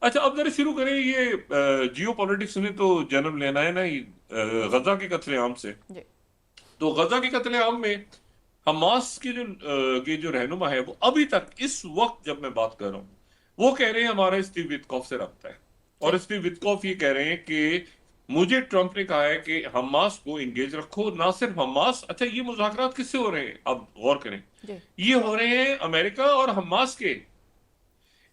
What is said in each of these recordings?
अच्छा, अब जरा शुरू करें ये जियो पॉलिटिक्स ने तो जन्म लेना है ना गजा के कत्लेआम से। जी। तो गजा के कत्लेआम में हमास के जो रहनुमा है वो अभी तक इस वक्त जब मैं बात कर रहा हूँ वो कह रहे हैं हमारा स्टीव विटकॉफ से रब्ता है। और जी। स्टीव विटकॉफ ये कह रहे हैं कि मुझे ट्रंप ने कहा है कि हमास को इंगेज रखो। ना सिर्फ हमास, अच्छा ये मुज़ाकरात किससे हो रहे हैं अब गौर करें। जी। ये हो रहे हैं अमेरिका और हमास के।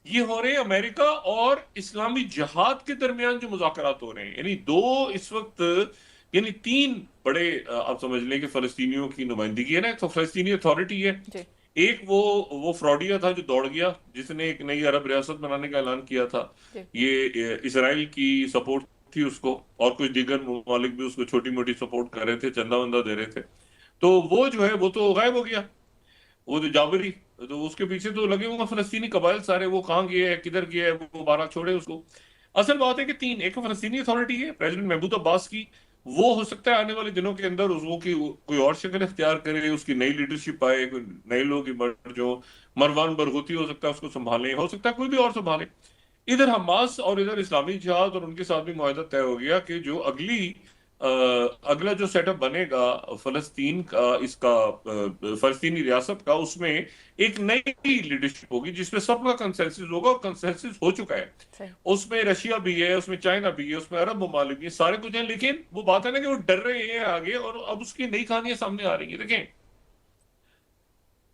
ये हो रहे हैं अमेरिका और इस्लामी जिहाद के दरमियान जो मुज़ाकरात हो रहे हैं, यानी दो इस वक्त, यानी तीन बड़े आप समझ लें कि फलस्तीनियों की नुमाइंदगी है ना। एक तो फलस्तीनी अथॉरिटी है, जी। एक वो फ्रॉडिया था जो दौड़ गया, जिसने एक नई अरब रियासत बनाने का ऐलान किया था। जी। ये इसराइल की सपोर्ट थी उसको, और कुछ दीगर ममालिक भी उसको छोटी मोटी सपोर्ट कर रहे थे, चंदा वंदा दे रहे थे। तो वो जो है वो तो गायब हो गया, वो तो जाबरी। तो उसके पीछे तो लगे हुए फलस्तीनी कबाइल सारे, वो कहाँ गए है, किधर गया है, वो बारह छोड़े उसको। असल बात है कि तीन, एक फलस्तीनी अथॉरिटी है प्रेसिडेंट महमूद अब्बास की, वो हो सकता है आने वाले दिनों के अंदर उसको की कोई और शक्ल इख्तियार करे, उसकी नई लीडरशिप आए, कोई नए लोग इमर्ज हो। मरवान बरगूती हो सकता है उसको संभाले, हो सकता है कोई भी और संभाले। इधर हमास और इधर इस्लामी जिहाद, और उनके साथ भी मुआहदा तय हो गया कि जो अगला जो सेटअप बनेगा फलस्तीन का, इसका फलस्तीनी रियासत का, उसमें एक नई लीडरशिप होगी जिसमें सबका कंसेंसस होगा, और कंसेंसस हो चुका है। सही। उसमें रशिया भी है, उसमें चाइना भी है, उसमें अरब ममालिक भी, सारे कुछ हैं। लेकिन वो बात है ना कि वो डर रहे हैं आगे, और अब उसकी नई कहानियां सामने आ रही है। देखें,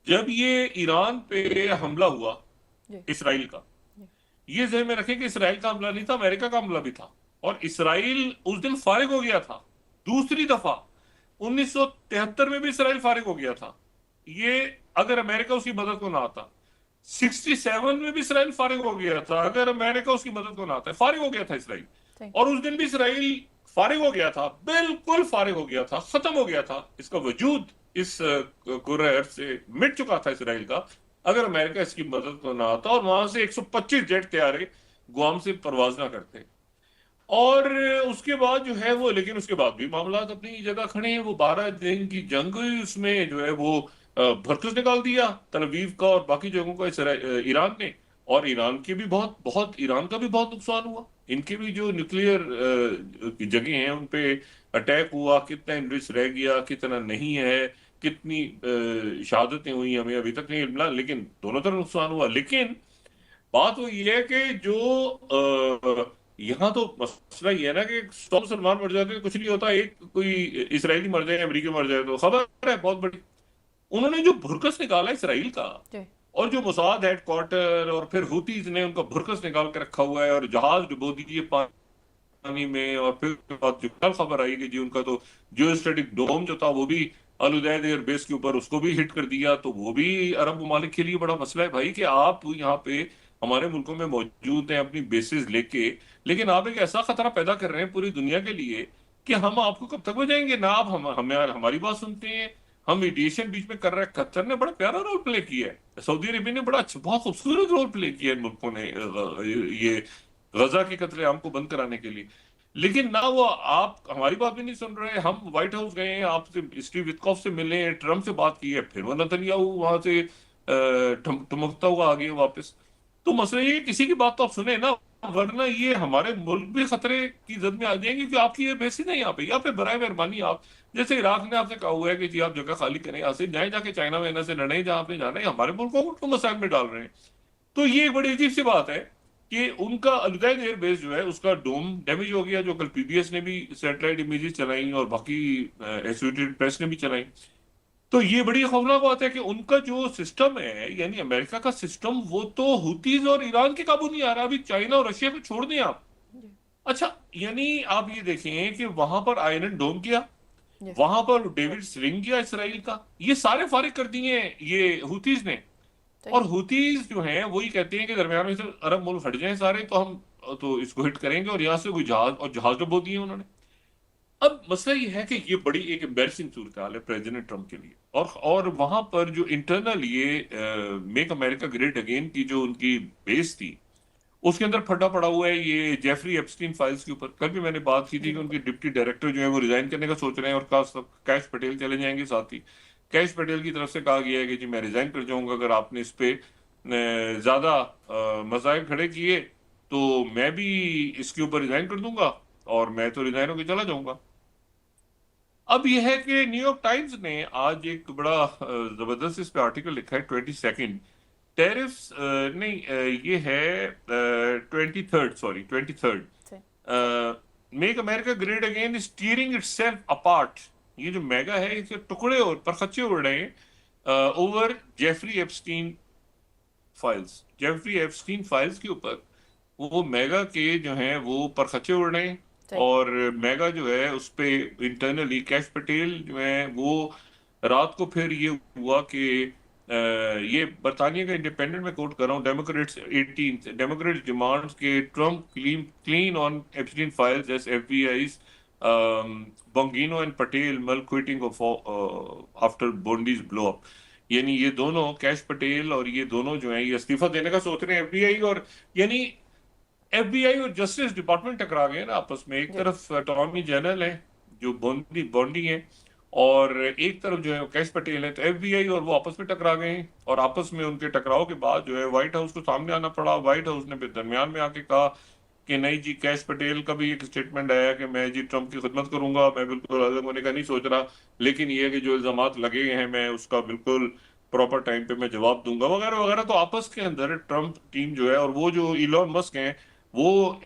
जब ये ईरान पे हमला हुआ जी। इसराइल का, जी। ये ज़हन में रखें कि इसराइल का हमला नहीं था, अमेरिका का हमला भी था। और इसराइल उस दिन फारिग हो गया था, दूसरी दफा। 1973 में भी इसराइल फारिग हो गया था, ये अगर अमेरिका उसकी मदद को ना आता। 67 में भी इसराइल फारिग हो गया था, अगर अमेरिका उसकी मदद को ना आता। फारिग हो गया था इसराइल। सही। और उस दिन भी इसराइल फारिग हो गया था, बिल्कुल फारिग हो गया था, खत्म हो गया था, इसका वजूद इस कुर्रे अर्ज से मिट चुका था इसराइल का, अगर अमेरिका इसकी मदद को ना आता और वहां से 125 जेट तैयारे गुआम से परवाज ना करते। और उसके बाद जो है वो, लेकिन उसके बाद भी मामला अपनी जगह खड़े हैं। वो 12 दिन की जंग हुई, उसमें जो है वो भरकस निकाल दिया तल अवीव का और बाकी जगहों का ईरान ने। और ईरान की भी बहुत बहुत, ईरान का भी बहुत नुकसान हुआ। इनके भी जो न्यूक्लियर की जगह हैं उन पे अटैक हुआ, कितना इनरिच रह गया, कितना नहीं है, कितनी शहादतें हुई हमें अभी तक नहीं मिला, लेकिन दोनों तरफ नुकसान हुआ। लेकिन बात वो ये है कि जो यहाँ तो मसला ये है ना कि 100 मुसलमान मर जाते हैं कुछ नहीं होता, एक कोई इसराइली मर जाए, अमेरिकी मर जाए तो खबर है बहुत बड़ी। उन्होंने जो भुरकस निकाला इसराइल का, जी। और जो मोसाद हेडक्वार्टर और फिर हुतीज ने उनका भुरकस निकाल के रखा हुआ है, और जहाज डुबो दीजिए पानी में। और फिर बाद जो कल खबर आई कि जी उनका तो जियो स्टैटिक डोम जो था वो भी अल उदैद एयर बेस के ऊपर, उसको भी हिट कर दिया। तो वो भी अरब ममालिक के लिए बड़ा मसला है भाई, कि आप यहाँ पे हमारे मुल्कों में मौजूद हैं अपनी बेसिस लेके, लेकिन आप एक ऐसा खतरा पैदा कर रहे हैं पूरी दुनिया के लिए कि हम आपको कब तक बचाएंगे ना। आप हमें हमारी बात सुनते हैं। हम मीडिएशन बीच में कर रहे हैं। कतर ने बड़ा प्यारा रोल प्ले किया है, सऊदी अरेबिया ने बड़ा अच्छा, बहुत खूबसूरत रोल प्ले किया है इन मुल्कों ने ये गजा के कत्लेआम को बंद कराने के लिए। लेकिन ना वो आप हमारी बात भी नहीं सुन रहे। हम व्हाइट हाउस गए हैं, आपसे स्टीव विटकॉफ से मिले, ट्रम्प से बात की है, फिर वो नतन्याहू वहां से ठुमकता हुआ आ गया वापस। तो मसला ये है, किसी की बात तो आप सुने ना, वरना ये हमारे मुल्क भी खतरे की जद में आ जाएंगे, क्योंकि आपकी ये बेसिस नहीं यहाँ पे बराए मेहरबानी आप, जैसे इराक ने आपसे कहा हुआ है कि जी आप जगह खाली करें, यहाँ से जाए, जाके चाइना में से लड़े जहाँ आपने जाना है, हमारे मुल्कों को क्यों मसाइल में डाल रहे हैं। तो ये एक बड़ी अजीब सी बात है कि उनका अलुदैद एयरबेस जो है उसका डोम डैमेज हो गया, जो कल पीबीएस ने भी सैटेलाइट इमेजेस चलाई और बाकी एसोसिएटेड प्रेस ने भी चलाई। तो ये बड़ी खौफनाक बात है कि उनका जो सिस्टम है, यानी अमेरिका का सिस्टम, वो तो हुतीज और ईरान के काबू नहीं आ रहा। अभी चाइना और रशिया को छोड़ दें आप। जी। अच्छा, यानी आप ये देखें कि वहां पर आयरन डोम किया, जी। वहां पर डेविड स्लिंग किया इसराइल का, ये सारे फारिग कर दिए ये हुतीज ने। सही। और हुतीज जो हैं वही कहते हैं कि दरमियान में से अरब मुल्क हट जाएं सारे, तो हम तो इसको हिट करेंगे, और यहाँ से कोई जहाज, और जहाज डुबो दिए उन्होंने। अब मसला ये है कि ये बड़ी एक एम्बेरसिंग सूरत हाल है प्रेसिडेंट ट्रम्प के लिए। और वहां पर जो इंटरनल ये मेक अमेरिका ग्रेट अगेन की जो उनकी बेस थी, उसके अंदर फटा पड़ा हुआ है ये जेफरी एप्स्टीन फाइल्स के ऊपर। कल भी मैंने बात की जी। थी कि उनके बिल्कुल। डिप्टी डायरेक्टर जो है वो रिजाइन करने का सोच रहे हैं, और का सब कैश पटेल चले जाएंगे साथ ही। कैश पटेल की तरफ से कहा गया है कि जी मैं रिजाइन कर जाऊंगा अगर आपने इस पे ज्यादा मसाइल खड़े किए, तो मैं भी इसके ऊपर रिजाइन कर दूंगा और मैं तो रिजाइन होकर चला जाऊंगा। अब यह है कि न्यूयॉर्क टाइम्स ने आज एक बड़ा जबरदस्त इस पे आर्टिकल लिखा है, 22 टैरिफ्स नहीं, ये है 23, sorry 23, make America great again steering itself apart. ये जो मेगा है इसके टुकड़े और परखच्चे उड़ रहे हैं ओवर जेफरी एप्स्टीन फाइल्स के ऊपर। वो मेगा के जो हैं वो परखच्चे उड़ रहे हैं, और मेगा जो है उस पे इंटरनली कैश पटेल जो है वो रात को फिर ये हुआ कि ये बरतानिया का इंडिपेंडेंट में कोट कर रहा हूँ, डेमोक्रेट्स डिमांड्स के Trump clean on Epstein files as FBI's Bongino and Patel mull quitting after Bondi's blow up. यानी ये दोनों, कैश पटेल और ये दोनों जो है ये इस्तीफा देने का सोच रहे हैं एफबीआई, और यानी एफबीआई और जस्टिस डिपार्टमेंट टकरा गए ना आपस में। एक तरफ अटॉर्नी जनरल है जो बॉन्डी है, और एक तरफ जो है कैश पटेल है। तो एफबीआई और वो आपस में टकरा गए हैं, और आपस में उनके टकराव के बाद जो है व्हाइट हाउस को सामने आना पड़ा। व्हाइट हाउस ने फिर दरमियान में आके कहा कि नहीं जी, कैश पटेल का भी एक स्टेटमेंट आया कि मैं जी ट्रम्प की खिदमत करूंगा, मैं बिल्कुल अलग होने का नहीं सोच रहा, लेकिन ये है कि जो इल्जामात लगे हैं मैं उसका बिल्कुल प्रॉपर टाइम पे मैं जवाब दूंगा, वगैरह वगैरह। तो आपस के अंदर ट्रम्प टीम जो है, और वो जो इलॉन मस्क हैं, वो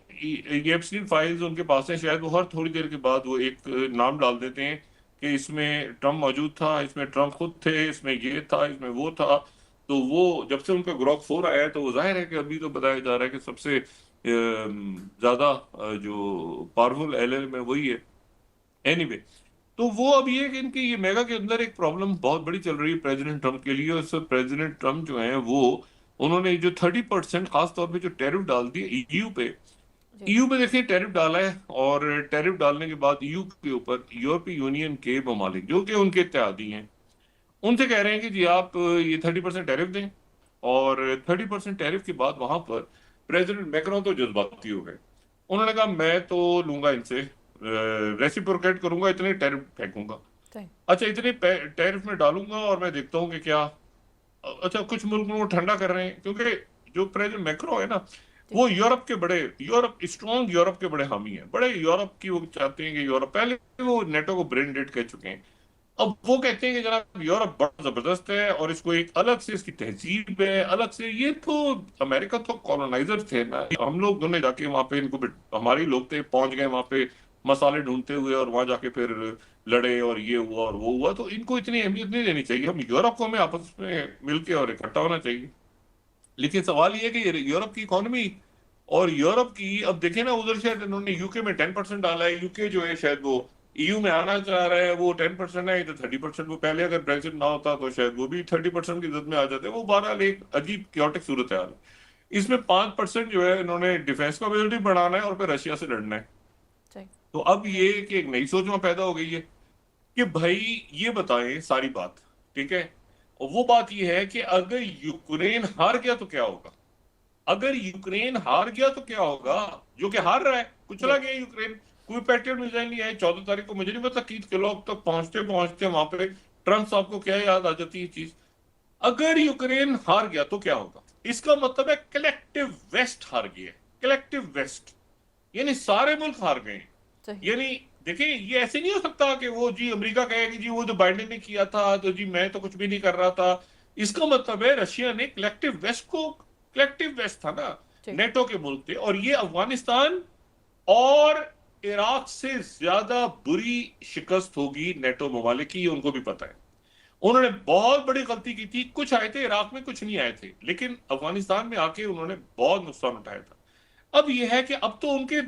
एप्स्टीन फाइल्स उनके पास है, शायद वो हर थोड़ी देर के बाद वो एक नाम डाल देते हैं कि इसमें ट्रम्प मौजूद था, इसमें ट्रम्प खुद थे, इसमें ये था, इसमें वो था। तो वो जब से उनका ग्रॉक 4 आया है, तो वो जाहिर है कि अभी तो बताया जा रहा है कि सबसे ज्यादा जो पावरफुल एलएल में वही है। एनीवे, तो वो अब ये है कि इनके ये मेगा के अंदर एक प्रॉब्लम बहुत बड़ी चल रही है प्रेसिडेंट ट्रम्प के लिए। और सब प्रेसिडेंट ट्रम्प जो है वो, उन्होंने जो 30% खास तौर पे जो टैरिफ डाल दिए ईयू पे, ईयू पे देखिए टैरिफ डाला है, और टैरिफ डालने के बाद ईयू के ऊपर यूरोपीय यूनियन के ममालिक जो कि उनके इत्तेहादी हैं, उनसे कह रहे हैं कि जी आप ये 30% टैरिफ दें। और 30% टैरिफ के बाद वहां पर प्रेसिडेंट मैक्रोन तो जज्बाती हो गए। उन्होंने कहा मैं तो लूंगा इनसे, रेसिप्रोकेट करूंगा, इतने टैरिफ फेंकूंगा। अच्छा, इतने टैरिफ में डालूंगा और मैं देखता हूँ कि क्या। अच्छा, कुछ मुल्क में वो ठंडा कर रहे हैं, क्योंकि जो प्रेसिडेंट मैक्रो है ना, वो यूरोप स्ट्रॉन्ग यूरोप के बड़े हामी हैं, बड़े यूरोप की वो चाहते हैं कि यूरोप, पहले वो नेटो को ब्रेन डेड कह चुके हैं। अब वो कहते हैं कि जनाब यूरोप बड़ा जबरदस्त है और इसको एक अलग से इसकी तहजीब है, अलग से। ये तो अमेरिका तो कॉलोनाइजर थे ना, हम लोग दोनों जाके वहां पे इनको, हमारे ही लोग थे, पहुंच गए वहां पे मसाले ढूंढते हुए, और वहां जाके फिर लड़े और ये हुआ और वो हुआ। तो इनको इतनी अहमियत नहीं देनी चाहिए। हम यूरोप को हमें आपस में मिलके और इकट्ठा होना चाहिए। लेकिन सवाल ये है कि यूरोप की इकोनॉमी और यूरोप की, अब देखें ना, उधर शायद इन्होंने यूके में 10% डाला है। यूके जो है शायद वो ईयू में आना चाह रहा है, वो 10% है, तो 30%। वो पहले अगर ब्रेक्सिट ना होता तो शायद वो भी 30% की जद में आ जाते। वो बहरहाल एक अजीब क्योटिक सूरत हाल है। इसमें 5% जो है इन्होंने डिफेंस कैपेसिटी बढ़ाना है और फिर रशिया से लड़ना है। तो अब ये कि एक नई सोच में पैदा हो गई है कि भाई ये बताएं सारी बात, ठीक है। और वो बात ये है कि अगर यूक्रेन हार गया तो क्या होगा। अगर यूक्रेन हार गया तो क्या होगा, जो कि हार रहा है, कुचला गया यूक्रेन। कोई पेट्रोल मिसाइल नहीं आई 14 तारीख को। मुझे नहीं पता कीट के लोग तक पहुंचते पहुंचते वहां पे ट्रम्प साहब को क्या याद आ जाती है चीज। अगर यूक्रेन हार गया तो क्या होगा, इसका मतलब है कलेक्टिव वेस्ट हार गया। कलेक्टिव वेस्ट यानी सारे मुल्क हार गए। यानी देखिए, ये ऐसे नहीं हो सकता कि वो जी अमेरिका कहे कि जी वो तो बाइडेन ने किया था तो जी मैं तो कुछ भी नहीं कर रहा था। इसका मतलब है रशिया ने कलेक्टिव वेस्ट को, कलेक्टिव वेस्ट था ना, नेटो के मुल्क थे, और ये अफगानिस्तान और इराक से ज्यादा बुरी शिकस्त होगी नेटो ममालिक की, उनको भी पता है। उन्होंने बहुत बड़ी गलती की थी। कुछ आए थे इराक में, कुछ नहीं आए थे, लेकिन अफगानिस्तान में आके उन्होंने बहुत नुकसान उठाया था। अब यह है कि अब तो उनके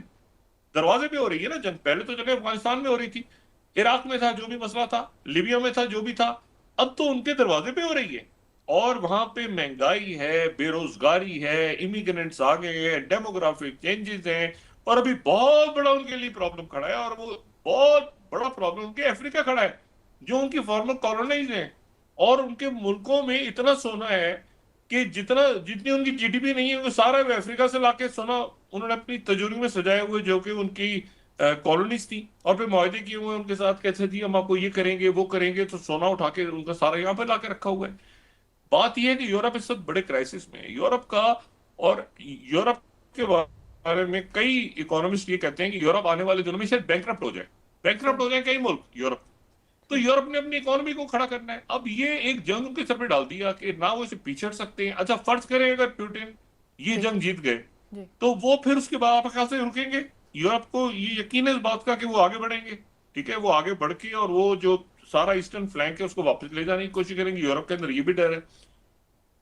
दरवाजे पे हो रही है ना जंग। पहले तो जंग अफगानिस्तान में हो रही थी, इराक में था जो भी मसला था, लीबिया में था जो भी था, अब तो उनके दरवाजे पे हो रही है। और वहां पे महंगाई है, बेरोजगारी है, इमिग्रेंट्स आ गए हैं, डेमोग्राफिक चेंजेस हैं, और अभी बहुत बड़ा उनके लिए प्रॉब्लम खड़ा है। और वो बहुत बड़ा प्रॉब्लम उनके अफ्रीका खड़ा है, जो उनकी फॉर्मर कॉलोनाइज है। और उनके मुल्कों में इतना सोना है कि जितनी उनकी जीडीपी नहीं है, वो सारा अफ्रीका से लाके सोना उन्होंने अपनी तिजोरी में सजाए हुए, जो कि उनकी कॉलोनीज थी। और फिर मुआहदे किए हुए उनके साथ, कैसे थी हम आपको ये करेंगे वो करेंगे, तो सोना उठा के उनका सारा यहाँ पे लाके रखा हुआ है। बात यह है कि यूरोप इस वक्त बड़े क्राइसिस में है, यूरोप का। और यूरोप के बाद बारे में कई इकोनॉमिस्ट ये कहते हैं कि यूरोप आने वाले दिनों में शायद बैंकरप्ट हो जाए कई मुल्क यूरोप। तो यूरोप ने अपनी इकोनॉमी को खड़ा करना है। अब ये एक जंग उनके सर पे डाल दिया कि ना वो इसे पीछे हट सकते हैं। अच्छा, फर्ज करें अगर पुतिन ये जी जंग जीत गए, जी तो वो फिर उसके बाद आपके ख्याल से रुकेंगे? यूरोप को ये यकीन है इस बात का कि वो आगे बढ़ेंगे, ठीक है, वो आगे बढ़ के और वो जो सारा ईस्टर्न फ्लैंक है उसको वापस ले जाने की कोशिश करेंगे। यूरोप के अंदर ये भी डर है।